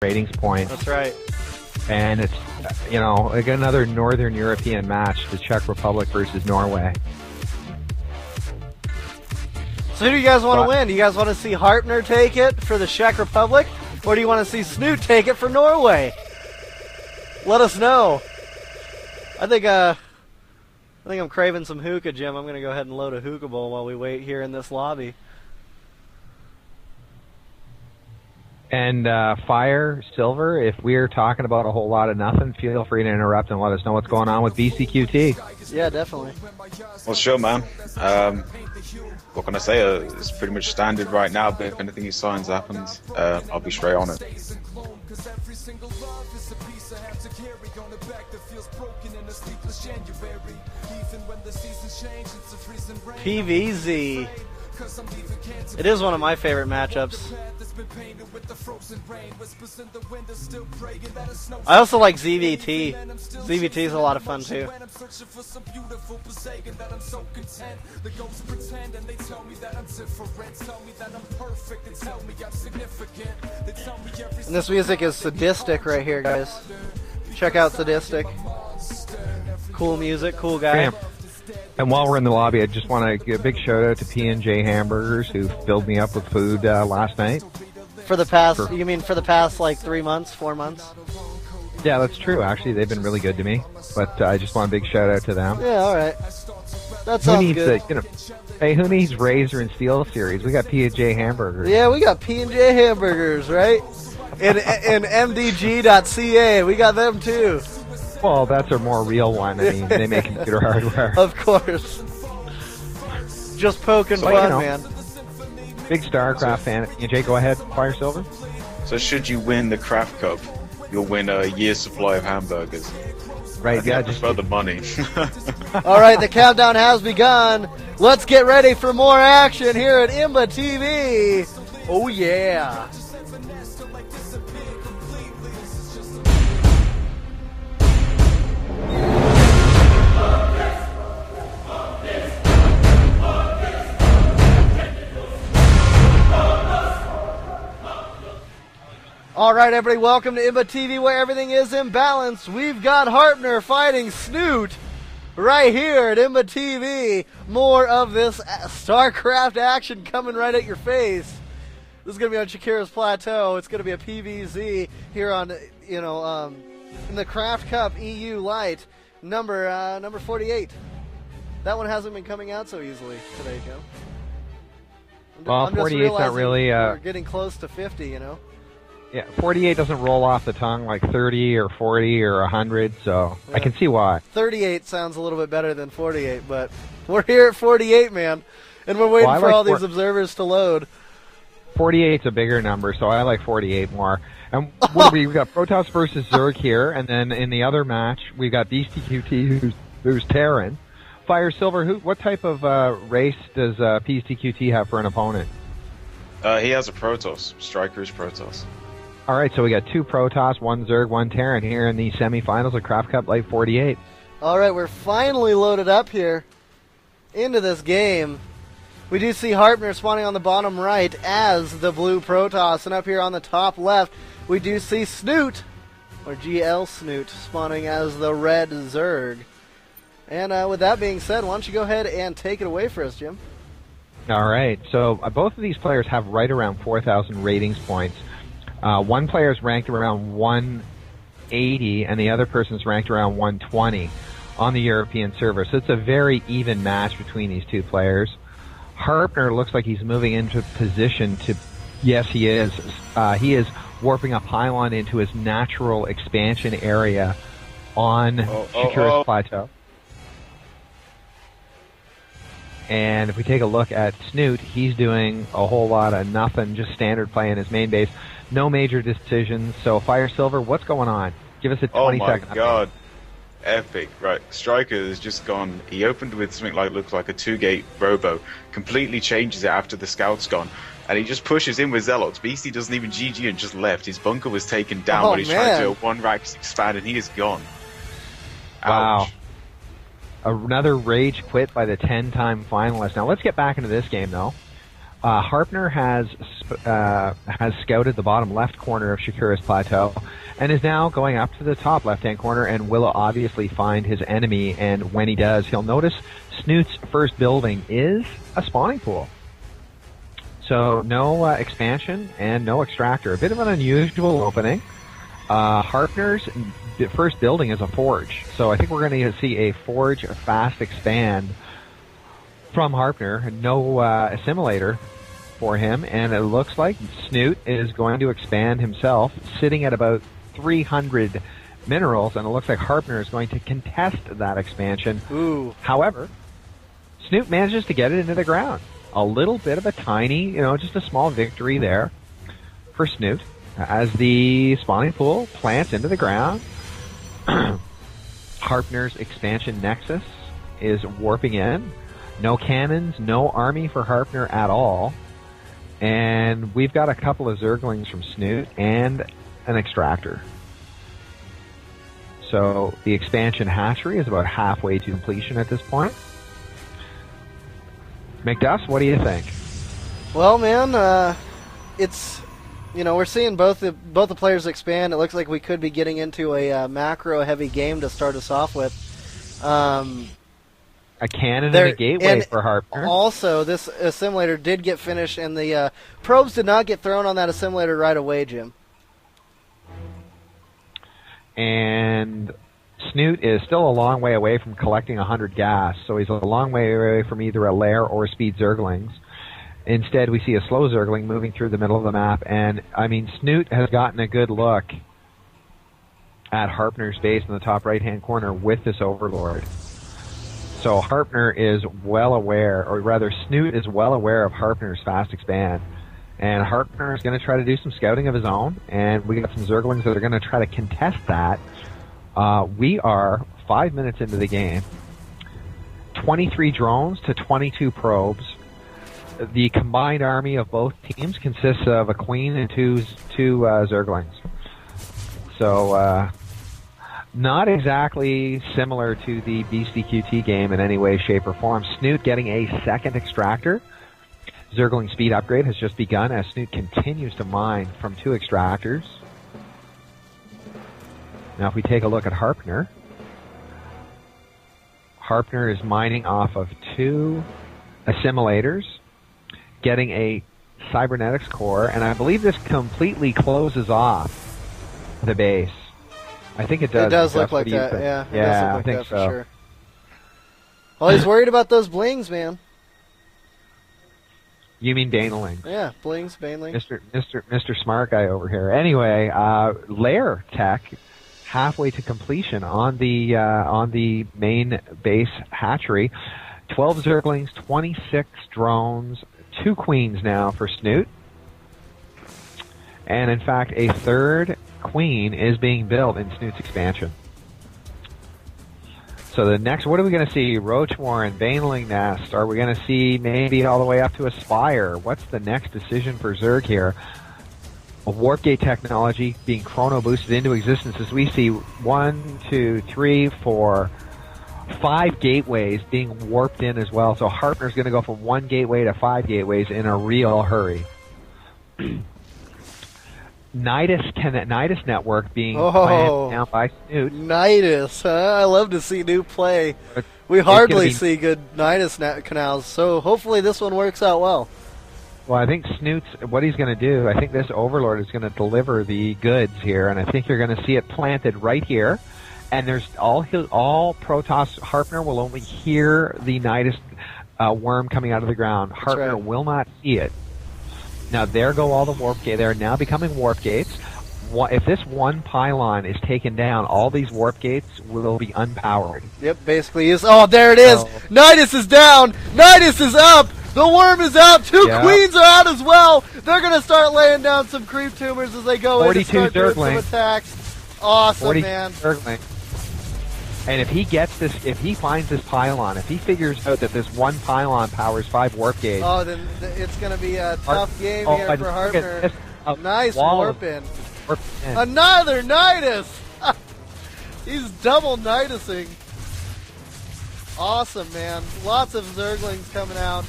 ratings points. That's right. And it's, you know, like another Northern European match, the Czech Republic versus Norway. So who do you guys want to win? Do you guys want to see Harpner take it for the Czech Republic? Or do you want to see Snute take it for Norway? Let us know. I think I'm craving some hookah, Jim. I'm going to go ahead and load a hookah bowl while we wait here in this lobby. And Fire, Silver, if we're talking about a whole lot of nothing, feel free to interrupt and let us know what's going on with BCQT. Yeah, definitely. Well, sure, man. What can I say? It's pretty much standard right now, but if anything he signs happens, I'll be straight on it. PVZ. It is one of my favorite matchups. I also like ZVT. ZVT is a lot of fun too. And this music is sadistic right here, guys. Check out Sadistic. Cool music, cool guy. Bam. And while we're in the lobby, I just want to give a big shout out to P&J Hamburgers who filled me up with food last night. For the past, you mean for the past like 3 months, 4 months? Yeah, that's true. Actually, they've been really good to me. But I just want a big shout out to them. Yeah, all right. That sounds who needs good. Hey, who needs Razor and Steel series? We got P&J Hamburgers. Yeah, we got P&J Hamburgers, right? In MDG.ca, we got them too. Well, that's a more real one. I mean, they make computer hardware. Of course. Just poking fun, you know, man. Big StarCraft fan. Jay, go ahead. Fire Silver. So should you win the CraftCup, you'll win a year's supply of hamburgers. Right, yeah. Just for the money. All right, the countdown has begun. Let's get ready for more action here at IMBA TV. Oh, yeah. All right, everybody, welcome to IMBA TV, where everything is in balance. We've got Harpner fighting Snute right here at IMBA TV. More of this StarCraft action coming right at your face. This is going to be on Shakira's Plateau. It's going to be a PVZ here on, in the CraftCup EU Lite, number 48. That one hasn't been coming out so easily today, Joe. Well, 48's not really... we're getting close to 50, you know. Yeah, 48 doesn't roll off the tongue like 30 or 40 or 100, so yeah. I can see why. 38 sounds a little bit better than 48, but we're here at 48, man, and we're waiting for all these observers to load. 48's a bigger number, so I like 48 more. And what we've got Protoss versus Zerg here, and then in the other match, we've got BCQT who's Terran. Fire Silver, what type of race does BCQT have for an opponent? He has a Protoss. Striker's Protoss. All right, so we got 2 Protoss, 1 Zerg, 1 Terran here in the semifinals of CraftCup Lite 48. All right, we're finally loaded up here into this game. We do see Harpner spawning on the bottom right as the blue Protoss, and up here on the top left, we do see Snute, or GLSnute, spawning as the red Zerg. And with that being said, why don't you go ahead and take it away for us, Jim? All right, so both of these players have right around 4,000 ratings points. One player is ranked around 180, and the other person's ranked around 120 on the European server. So it's a very even match between these two players. Harpner looks like he's moving into position to... Yes, he is. He is warping a pylon into his natural expansion area on Shakira's Plateau. And if we take a look at Snute, he's doing a whole lot of nothing, just standard play in his main base. No major decisions. So, Fire Silver, what's going on? Give us a 20-second Oh my god. Epic. Right. Striker has just gone. He opened with something like looks like a 2-gate robo. Completely changes it after the scout's gone. And he just pushes in with Zealots. BC doesn't even GG and just left. His bunker was taken down, but he's trying to do a 1-rack expand and he is gone. Wow. Ouch. Another rage quit by the 10-time finalist. Now, let's get back into this game, though. Harpner has scouted the bottom left corner of Shakura's plateau and is now going up to the top left-hand corner and will obviously find his enemy, and when he does, he'll notice Snoot's first building is a spawning pool. So no expansion and no extractor. A bit of an unusual opening. Harpner's first building is a forge, so I think we're going to see a forge fast expand from Harpner. No assimilator for him, and it looks like Snoot is going to expand himself, sitting at about 300 minerals, and it looks like Harpner is going to contest that expansion. Ooh. However, Snoot manages to get it into the ground. A little bit of a tiny, just a small victory there for Snoot as the spawning pool plants into the ground. Harpner's expansion nexus is warping in. No cannons, no army for Harpner at all. And we've got a couple of Zerglings from Snoot and an extractor. So the expansion hatchery is about halfway to completion at this point. McDuff, what do you think? Well, man, it's, we're seeing both the players expand. It looks like we could be getting into a macro-heavy game to start us off with. A cannon and a gateway for Harpner. Also, this assimilator did get finished, and the probes did not get thrown on that assimilator right away, Jim. And Snoot is still a long way away from collecting 100 gas, so he's a long way away from either a lair or speed Zerglings. Instead, we see a slow Zergling moving through the middle of the map, and, Snoot has gotten a good look at Harpner's base in the top right-hand corner with this Overlord. So Harpner is well aware, or rather Snoot is well aware of Harpner's fast expand. And Harpner is going to try to do some scouting of his own, and we got some Zerglings that are going to try to contest that. We are 5 minutes into the game. 23 drones to 22 probes. The combined army of both teams consists of a queen and two Zerglings. So, not exactly similar to the BCQT game in any way, shape, or form. Snoot getting a second extractor. Zergling speed upgrade has just begun as Snoot continues to mine from 2 extractors. Now if we take a look at Harpner, Harpner is mining off of 2 assimilators, getting a cybernetics core, and I believe this completely closes off the base. I think it does. It does look like that, yeah. Yeah, it does look like I think that so. for sure. Well, he's worried about those blings, man. You mean Banelings? Yeah, blings, banelings. Mr. Smart Guy over here. Anyway, lair tech halfway to completion on the main base hatchery. 12 Zerglings, 26 drones, 2 queens now for Snoot. And in fact, a third queen is being built in Snoot's expansion. So the next, what are we going to see? Roach Warren, Baneling Nest. Are we going to see maybe all the way up to a Spire? What's the next decision for Zerg here? A warp gate technology being chrono boosted into existence as we see 1, 2, 3, 4, 5 gateways being warped in as well. So Harpner's going to go from 1 gateway to 5 gateways in a real hurry. Nidus network being planned down by Snoot. Nidus, huh? I love to see Newt play. We hardly see good Nidus canals, so hopefully this one works out well. Well, I think Snoot's, what he's going to do, I think this Overlord is going to deliver the goods here, and I think you're going to see it planted right here. And there's all Protoss, Harpner will only hear the Nidus worm coming out of the ground. Harpner will not see it. Now, there go all the warp gates. They're now becoming warp gates. If this one pylon is taken down, all these warp gates will be unpowered. Yep, basically is. Oh, there it is. Nidus is down. Nidus is up. The worm is out. 2 queens are out as well. They're going to start laying down some creep tumors as they go in and start doing some attacks. Awesome, man. Zergling. And if he gets this, if he finds this pylon, if he figures out that this one pylon powers 5 warp gates... Oh, then it's going to be a tough game here for Harpner. Nice warp in. Another Nidus! He's double Nidusing. Awesome, man. Lots of Zerglings coming out.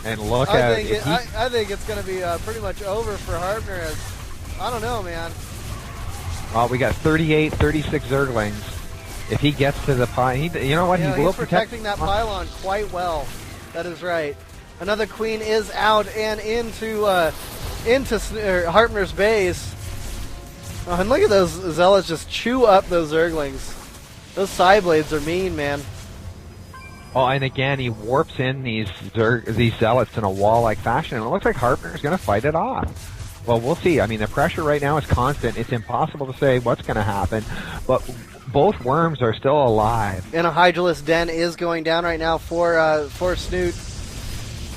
And look I at think I think it's going to be pretty much over for Harpner. I don't know, man. Well, we got 38, 36 Zerglings. If he gets to the pylon, you know what? Yeah, he will he's protecting that pylon quite well. That is right. Another queen is out and into Harpner's base. Oh, and look at those zealots just chew up those Zerglings. Those side blades are mean, man. Oh, and again, he warps in these zealots in a wall-like fashion, and it looks like Harpner's going to fight it off. Well, we'll see. I mean, the pressure right now is constant. It's impossible to say what's going to happen, but both worms are still alive. And a Hydralisk Den is going down right now for Snute.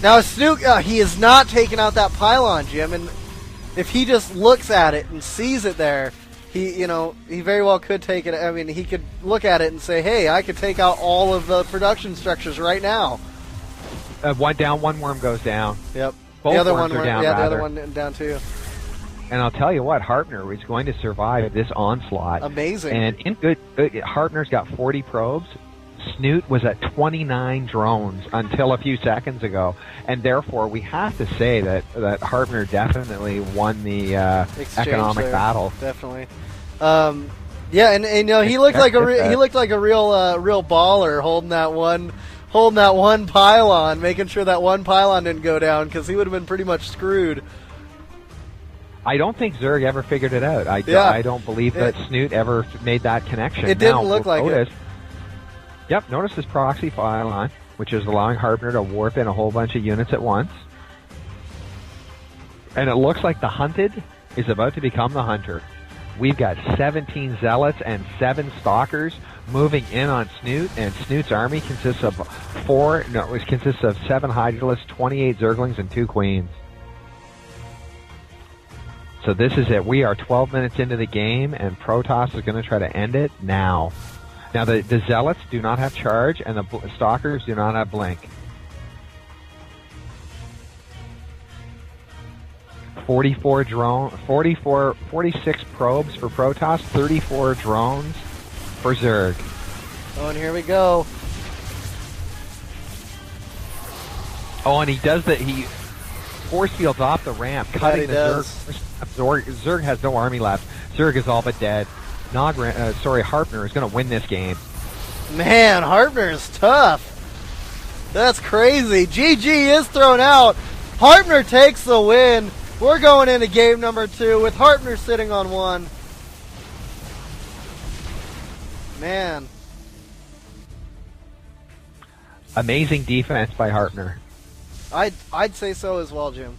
Now, Snute, he is not taking out that pylon, Jim, and if he just looks at it and sees it there, he very well could take it. I mean, he could look at it and say, hey, I could take out all of the production structures right now. One worm goes down. Yep. Both the other worms one, are down, yeah, rather. the other one down too. And I'll tell you what, Harpner is going to survive this onslaught. Amazing. And in good, Harpner's got 40 probes. Snute was at 29 drones until a few seconds ago, and therefore we have to say that Harpner definitely won the economic battle. Definitely. Yeah, and he looked like a real baller holding that one pylon, making sure that one pylon didn't go down because he would have been pretty much screwed. I don't think Zerg ever figured it out. I don't believe that Snute ever made that connection. It didn't look like it. Yep, notice this proxy pylon, which is allowing Harpner to warp in a whole bunch of units at once. And it looks like the hunted is about to become the hunter. We've got 17 zealots and 7 stalkers moving in on Snute, and Snute's army consists of 7 Hydralisks, 28 Zerglings, and 2 queens. So this is it. We are 12 minutes into the game, and Protoss is going to try to end it now. Now, the zealots do not have charge, and the stalkers do not have blink. 46 probes for Protoss, 34 drones for Zerg. Oh, and here we go. Oh, and he force fields off the ramp, cutting the Zerg. Zerg has no army left. Zerg is all but dead. Harpner is going to win this game. Man, Harpner is tough. That's crazy. GG is thrown out. Harpner takes the win. We're going into game number 2 with Harpner sitting on 1. Man. Amazing defense by Harpner. I'd say so as well, Jim.